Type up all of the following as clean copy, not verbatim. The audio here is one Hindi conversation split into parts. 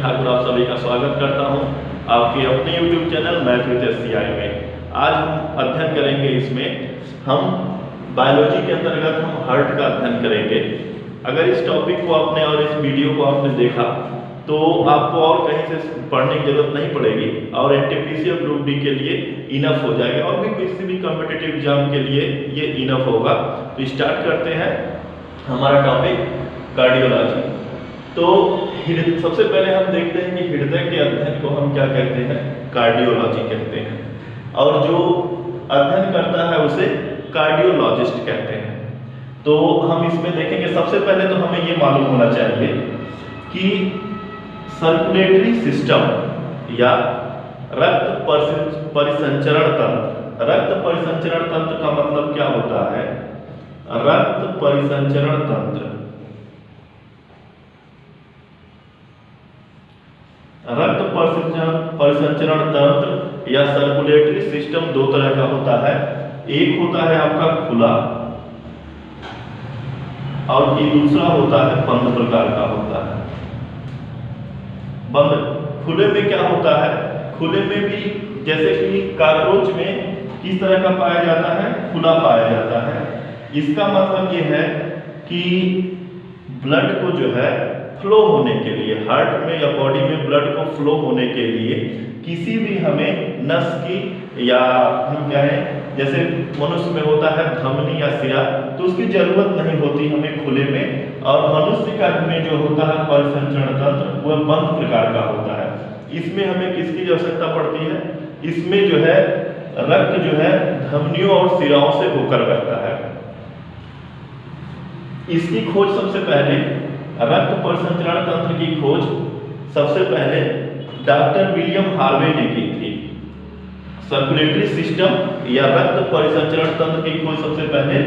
ठाकुर आप सभी का स्वागत करता हूं आपके अपने YouTube channel math with SCI में। आज हम अध्ययन करेंगे, इसमें हम बायोलॉजी के अंतर्गत हम हार्ट का अध्ययन करेंगे। अगर इस टॉपिक को आपने और इस वीडियो को आपने देखा तो आपको और कहीं से पढ़ने की जरूरत नहीं पड़ेगी और NTPC और ग्रुप डी के लिए इनफ हो जाएगा और भी किसी भी कॉम्पिटिटिव एग्जाम के लिए ये इनफ होगा। तो स्टार्ट करते हैं हमारा टॉपिक कार्डियोलॉजी। तो सबसे पहले हम देखते हैं कि हृदय के अध्ययन को हम क्या कहते हैं, कार्डियोलॉजी कहते हैं, और जो अध्ययन करता है उसे कार्डियोलॉजिस्ट कहते हैं। तो हम इसमें देखेंगे, सबसे पहले तो हमें ये मालूम होना चाहिए कि सर्कुलेटरी सिस्टम या रक्त परिसंचरण तंत्र, रक्त परिसंचरण तंत्र का मतलब क्या होता है? रक्त परिसंचरण तंत्र, रक्त परिसंचरण तंत्र या सर्कुलेटरी सिस्टम दो तरह का होता है। एक होता है आपका खुला और ये दूसरा होता है बंद प्रकार का होता है। बंद, खुले में क्या होता है? खुले में भी जैसे कि कॉकरोच में किस तरह का पाया जाता है? खुला पाया जाता है। इसका मतलब ये है कि ब्लड को जो है फ्लो होने के लिए, हार्ट में या बॉडी में ब्लड को फ्लो होने के लिए किसी भी हमें नस की, या हम कहें जैसे मनुष्य में होता है धमनी या सिरा, तो उसकी जरूरत नहीं होती हमें खुले में। और मनुष्य का में जो होता है परिसंचरण तंत्र वह बंद प्रकार का होता है। इसमें हमें किसकी आवश्यकता पड़ती है? इसमें जो है रक्त जो है धमनियों और सिराओं से होकर बहता है। इसकी खोज सबसे पहले, रक्त परिसंचरण तंत्र की खोज सबसे पहले डॉक्टर विलियम हार्वे ने की थी। सर्कुलेटरी सिस्टम या रक्त परिसंचरण तंत्र की खोज सबसे पहले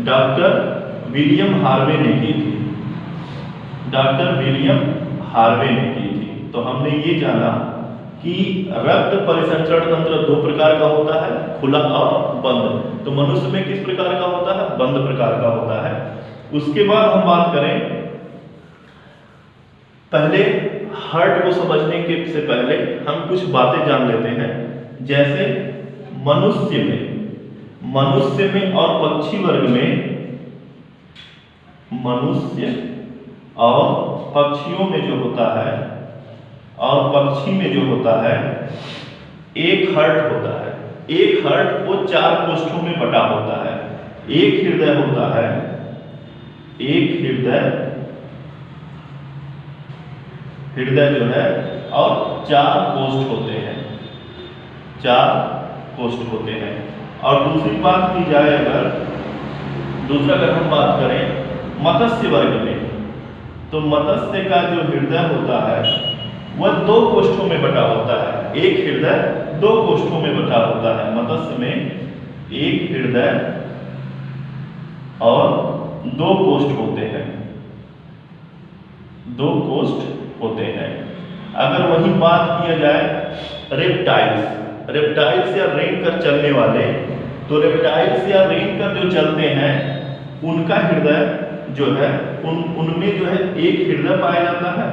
डॉक्टर विलियम हार्वे ने की थी। डॉक्टर विलियम हार्वे ने की थी। तो हमने ये जाना कि रक्त परिसंचरण तंत्र दो प्रकार का होता है, खुला और बंद। तो मनुष्य में किस प्रकार का होता है? बंद प्रकार का होता है। उसके बाद हम बात करें, पहले हार्ट को समझने के से पहले हम कुछ बातें जान लेते हैं। जैसे मनुष्य में और पक्षी वर्ग में, मनुष्य और पक्षियों में जो होता है, और पक्षी में जो होता है एक हार्ट होता है। एक हार्ट वो चार कोष्ठों में बटा होता है। एक हृदय होता है, एक हृदय जो है, और चार कोष्ठ होते हैं, चार कोष्ठ होते हैं। और दूसरी बात की जाए, अगर हम बात करें मत्स्य वर्ग में, तो मत्स्य का जो हृदय होता है वह दो कोष्ठों में बटा होता है। एक हृदय दो कोष्ठों में बटा होता है। मत्स्य में एक हृदय और दो कोष्ठ होते हैं, दो कोष्ठ होते हैं। अगर वही बात किया जाए रेप्टाइल्स या रेंगकर चलने वाले, तो रेप्टाइल्स या रेंगकर जो चलते हैं उनका हृदय जो है, उनमें जो है एक हृदय पाया जाता है,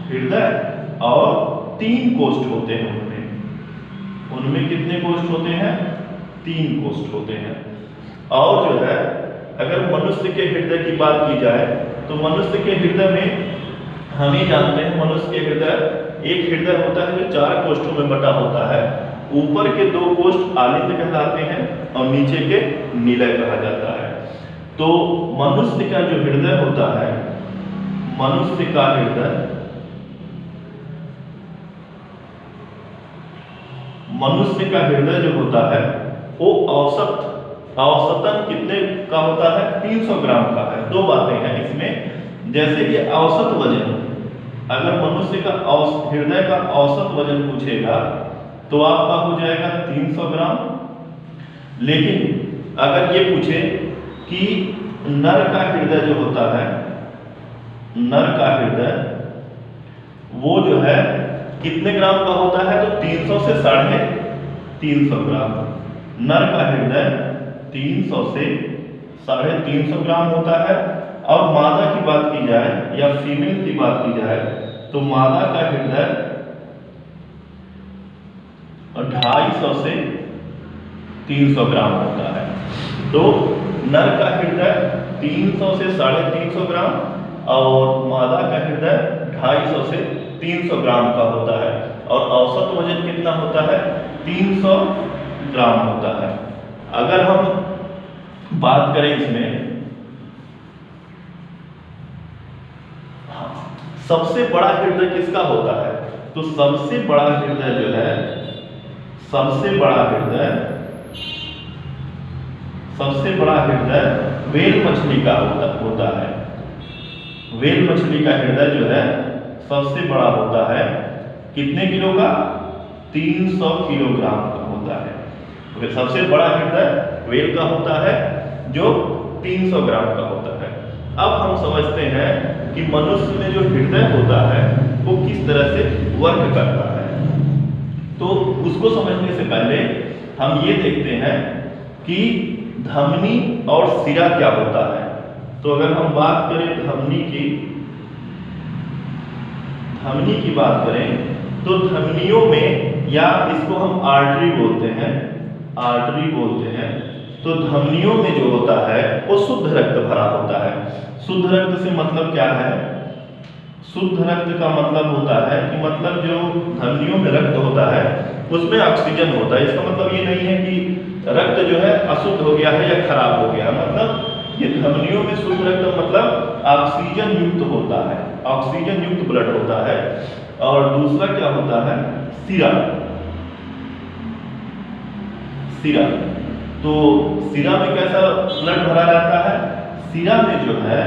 हृदय, और तीन कोष्ठ होते हैं। उनमें कितने कोष्ठ होते हैं? तीन कोष्ठ होते हैं। और जो है अगर मनुष्य के हृदय की बात की जाए, तो मनुष्य के हृदय में हम ही जानते हैं, मनुष्य के हृदय, एक हृदय होता है जो चार कोष्ठों में बटा होता है। ऊपर के दो कोष्ठ आलिंद कहलाते हैं और नीचे के निलय कहा जाता है। तो मनुष्य का जो हृदय होता है, मनुष्य का हृदय जो होता है वो औसतन कितने का होता है? 300 ग्राम का है। दो बातें हैं इसमें। जैसे कि औसत वजन, अगर मनुष्य का हृदय का औसत वजन पूछेगा तो आपका हो जाएगा 300 ग्राम। लेकिन अगर ये पूछे कि नर का हृदय जो होता है, नर का हृदय वो जो है कितने ग्राम का होता है, तो 300 से 350 ग्राम। नर का हृदय 300 से 350 ग्राम होता है। और मादा की बात की जाए या फीमेल की बात की जाए तो मादा का हृदय 250 से 300 ग्राम होता है। तो नर का हृदय 300 से 350 ग्राम और मादा का हृदय 250 से 300 ग्राम का होता है। और औसत वजन कितना होता है? 300 ग्राम होता है। अगर हम बात करें इसमें, सबसे बड़ा हृदय किसका होता है? तो सबसे बड़ा हृदय जो है, सबसे बड़ा हृदय व्हेल मछली का होता है। व्हेल मछली का हृदय जो है सबसे बड़ा होता है। कितने किलो का? 300 किलोग्राम का होता है। तो सबसे बड़ा हृदय व्हेल का होता है जो 300 ग्राम का होता है। अब हम समझते हैं कि मनुष्य में जो हृदय होता है वो किस तरह से वर्क करता है। तो उसको समझने से पहले हम ये देखते हैं कि धमनी और सिरा क्या होता है। तो अगर हम बात करें धमनी की बात करें तो धमनियों में, या इसको हम आर्टरी बोलते हैं, तो धमनियों में जो होता है वो शुद्ध रक्त भरा होता है। शुद्ध रक्त से मतलब क्या है? शुद्ध रक्त का मतलब होता है कि मतलब जो धमनियों में रक्त होता है उसमें ऑक्सीजन होता है। इसका मतलब ये नहीं है कि रक्त जो है अशुद्ध हो गया है या खराब हो गया, मतलब ये धमनियों में शुद्ध रक्त मतलब ऑक्सीजन युक्त होता है, ऑक्सीजन युक्त ब्लड होता है। और दूसरा क्या होता है? सिरा। तो सिरा में कैसा ब्लड भरा रहता है? सिरा में जो है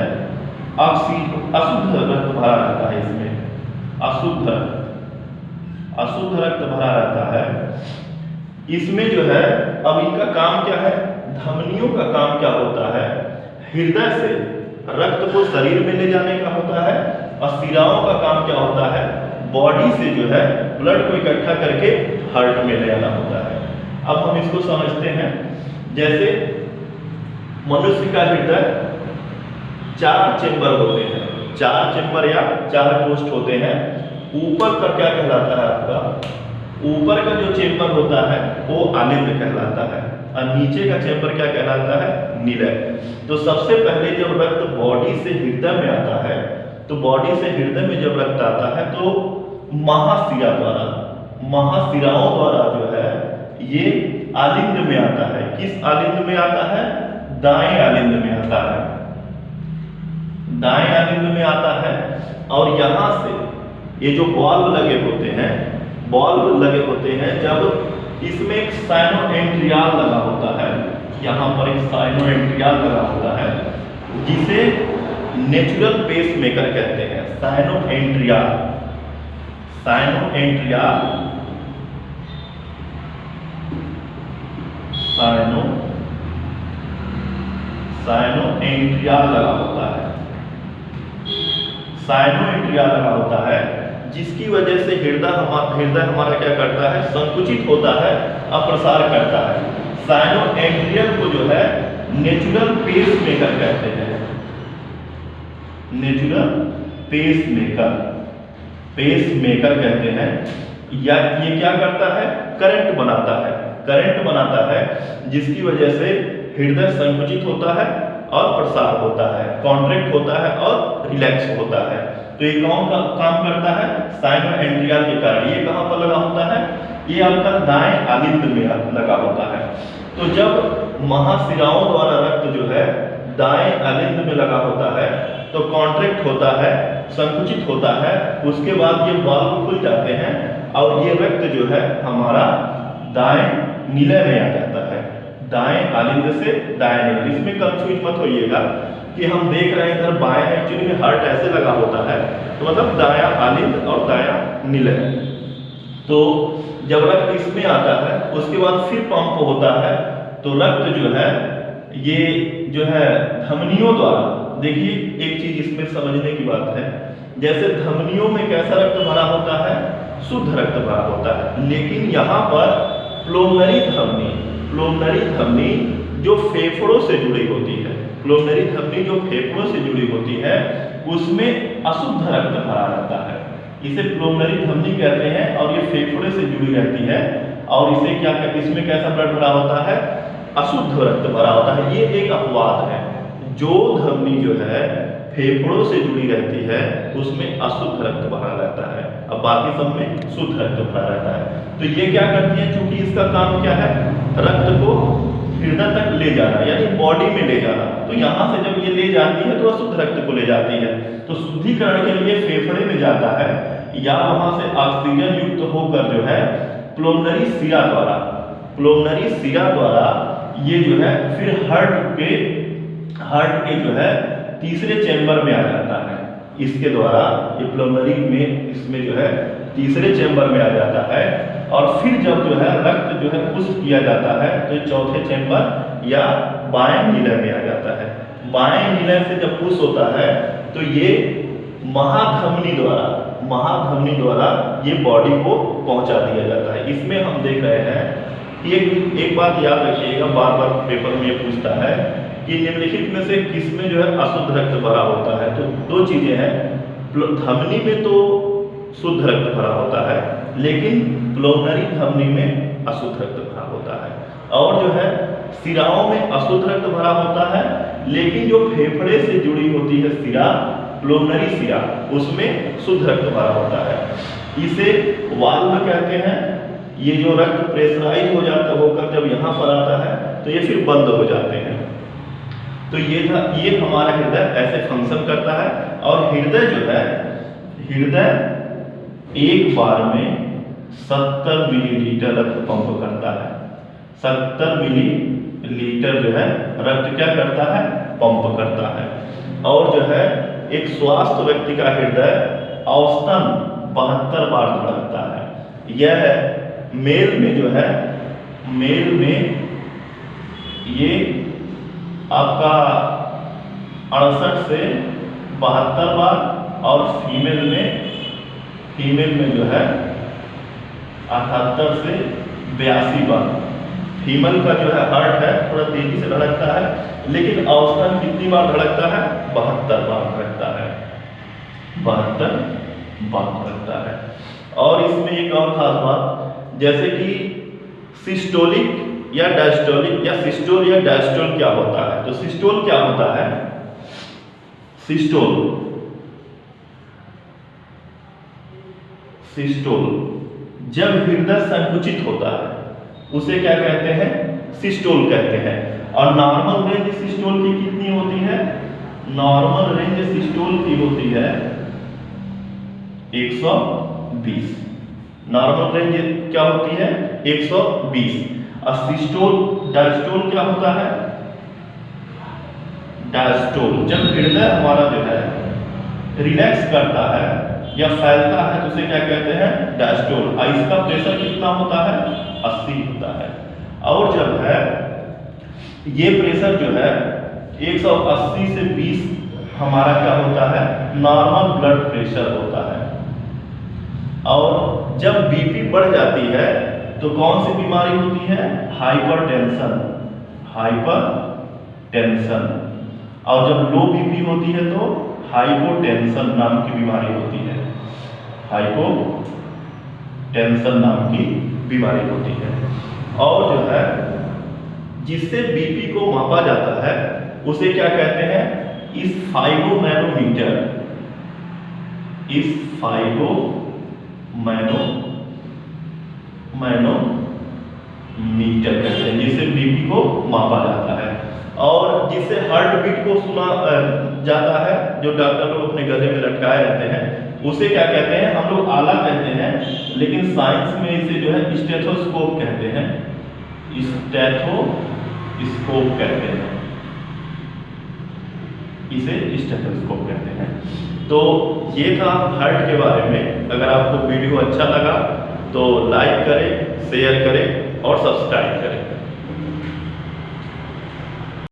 अशुद्ध रक्त भरा रहता है। इसमें अशुद्ध रक्त भरा रहता है। इसमें जो है, अब इनका काम क्या है? धमनियों का काम क्या होता है? हृदय से रक्त को शरीर में ले जाने का होता है। और सिराओं का काम क्या होता है? बॉडी से जो है ब्लड को इकट्ठा करके हार्ट में ले आना होता है। अब हम इसको समझते हैं। जैसे मनुष्य का हृदय 4 चेंबर होते हैं, 4 चेंबर या 4 कोष्ठ होते हैं। ऊपर का क्या कहलाता है आपका? ऊपर का जो चेंबर होता है वो आलिंद कहलाता है और नीचे का चेंबर क्या कहलाता है? निलय। तो सबसे पहले जब रक्त बॉडी से हृदय में आता है, तो बॉडी से हृदय में जब रक्त आता है तो महाशिराओं द्वारा जो है ये आलिंद में आता है। किस आलिंद में आता है? दाएं आलिंद में आता है, दाएं आलिंद में आता है। और यहां से ये जो बॉल्व लगे होते हैं, जब इसमें एक साइनोएंट्रियाल लगा होता है, यहाँ पर एक साइनोएंट्रियाल लगा होता है जिसे नेचुरल पेस मेकर कहते हैं। साइनोएंट्रियाल लगा होता है। साइनोएंट्रियाल लगा होता है जिसकी वजह से हृदय हमारा क्या करता है? संकुचित होता है और प्रसार करता है। साइनोएंट्रियल को जो है नेचुरल पेस मेकर कहते हैं। नेचुरल पेस मेकर कहते हैं। या ये क्या करता है? करंट बनाता है जिसकी वजह से हृदय संकुचित होता है और प्रसार होता है, कॉन्ट्रैक्ट होता है और रिलैक्स होता है। तो ये कौन का काम करता है? साइनोएंट्रियाल के कारण। ये कहां पर लगा होता है? ये आपका दाएं आलिंद में लगा होता है। तो जब महाशिराओं द्वारा रक्त जो है दाएं आलिंद में लगा होता है तो कॉन्ट्रैक्ट होता है, संकुचित होता है, उसके बाद ये वाल्व खुल जाते हैं और ये रक्त जो है हमारा दाएं निलय में आ जाता है। दाएं आलिंद से दाएं निलय। इसमें कंफ्यूज मत होइएगा कि हम देख रहे हैं इधर बाएं, एक्चुअली में हार्ट ऐसे लगा होता है, तो मतलब दायां आलिंद और दायां निलय। तो जब रक्त इसमें आता है उसके बाद फिर पंप होता है, तो रक्त जो है ये जो है धमनियों द्वारा, देखिए एक चीज इसमें समझने की बात है, जैसे धमनियों में कैसा रक्त भरा होता है? शुद्ध रक्त भरा होता है। लेकिन यहाँ पर प्लोमनरी धमनी जो फेफड़ों से जुड़ी होती है, उसमें अशुद्ध रक्त भरा रहता है। इसे प्लूमनरी धमनी कहते हैं और ये फेफड़े से जुड़ी रहती है। और इसे क्या कहते हैं, इसमें कैसा ब्लड भरा होता है, अशुद्ध रक्त भरा होता है। ये एक अपवाद है, जो धमनी जो है फेफड़ों से जुड़ी रहती है उसमें अशुद्ध रक्त भरा रहता है, अब बाकी सब में शुद्ध रक्त भरा रहता है। तो ये क्या करती है, चूंकि इसका काम क्या है, रक्त को हृदय तक ले जाना, यानी बॉडी में ले जाना। तो यहाँ से जब ये ले जाती है तो अशुद्ध रक्त को ले जाती है, तो शुद्धिकरण के लिए फेफड़े में जाता है, या वहां से ऑक्सीजन युक्त होकर जो है प्लूमनरी सिरा द्वारा ये जो है फिर हार्ट के जो है तीसरे चैम्बर में आ जाता है। इसके द्वारा ये प्लूमनरी में इसमें जो है तीसरे चैम्बर में आ जाता है, और फिर जब जो है रक्त जो है पुश किया जाता है तो चौथे चैम्बर या बाएं निलय में आ जाता है। बाएं निलय से जब पुश होता है तो ये महाधमनी द्वारा ये बॉडी को पहुंचा दिया जाता है। इसमें हम देख रहे हैं कि एक बात याद रखिएगा, बार बार पेपर में ये पूछता है कि निम्नलिखित में से किसमें जो है अशुद्ध रक्त भरा होता है। तो दो चीजें हैं, धमनी में तो शुद्ध रक्त भरा होता है, लेकिन प्लूमनरी धमनी में अशुद्ध रक्त भरा होता है। और जो है सिराओं में अशुद्ध रक्त भरा होता है, लेकिन जो फेफड़े से जुड़ी होती है सिरा, प्लूमनरी सिरा, उसमें शुद्ध रक्त भरा होता है। इसे वाल्व कहते हैं। ये जो रक्त प्रेशराइज हो जाता होकर जब यहाँ पर आता है तो ये फिर बंद हो जाते हैं। तो ये हमारा हृदय ऐसे फंक्शन करता है। और हृदय जो है, हृदय एक बार में 70 मिलीलीटर रक्त पंप करता है। 70 मिलीलीटर जो है रक्त क्या करता है, पंप करता है। और जो है एक स्वस्थ व्यक्ति का हृदय औसतन 72 बार धड़कता है। यह मेल में जो है, मेल में ये आपका 68 से 72 बार, और फीमेल में जो है 78 से 82 बार। फीमेल का जो है हार्ट है थोड़ा तेजी से धड़कता है, लेकिन औसतन कितनी बार धड़कता है, 72 बार धड़कता है, 72 बार धड़कता है। और इसमें एक और खास बात, जैसे कि सिस्टोलिक या डायस्टोलिक, या सिस्टोल या डायस्टोल क्या होता है। तो सिस्टोल क्या होता है, सिस्टोल जब हृदय संकुचित होता है उसे क्या कहते हैं, सिस्टोल कहते हैं। और नॉर्मल रेंज सिस्टोल की कितनी होती है, नॉर्मल रेंज सिस्टोल की होती है 120। नॉर्मल रेंज क्या होती है, 120। और सिस्टोल डायस्टोल क्या होता है, डायस्टोल जब हृदय हमारा जो है रिलैक्स करता है या फैलता है तो उसे क्या कहते हैं, डायस्टोल। और इसका प्रेशर कितना होता है, 80 होता है। और जब है ये प्रेशर जो है 180 से 20 हमारा क्या होता है, नॉर्मल ब्लड प्रेशर होता है। और जब बीपी बढ़ जाती है तो कौन सी बीमारी होती है, हाइपरटेंशन। और जब लो बीपी होती है तो हाइपोटेंशन नाम की बीमारी होती है, हाइपोटेंशन नाम की बीमारी होती है। और जो है जिससे बीपी को मापा जाता है उसे क्या कहते हैं, स्फाइगोमैनोमीटर कहते हैं, जिससे बीपी को मापा जाता है। और जिससे हार्ट बीट को सुना जाता है, जो डॉक्टर लोग अपने गले में लटकाए रहते हैं, उसे क्या कहते हैं, हम लोग आला कहते हैं, लेकिन साइंस में इसे जो है स्टेथोस्कोप कहते हैं, स्टेथोस्कोप कहते हैं, इसे स्टेथोस्कोप कहते हैं। तो ये था हार्ट के बारे में। अगर आपको वीडियो अच्छा लगा तो लाइक करें, शेयर करें और सब्सक्राइब करें।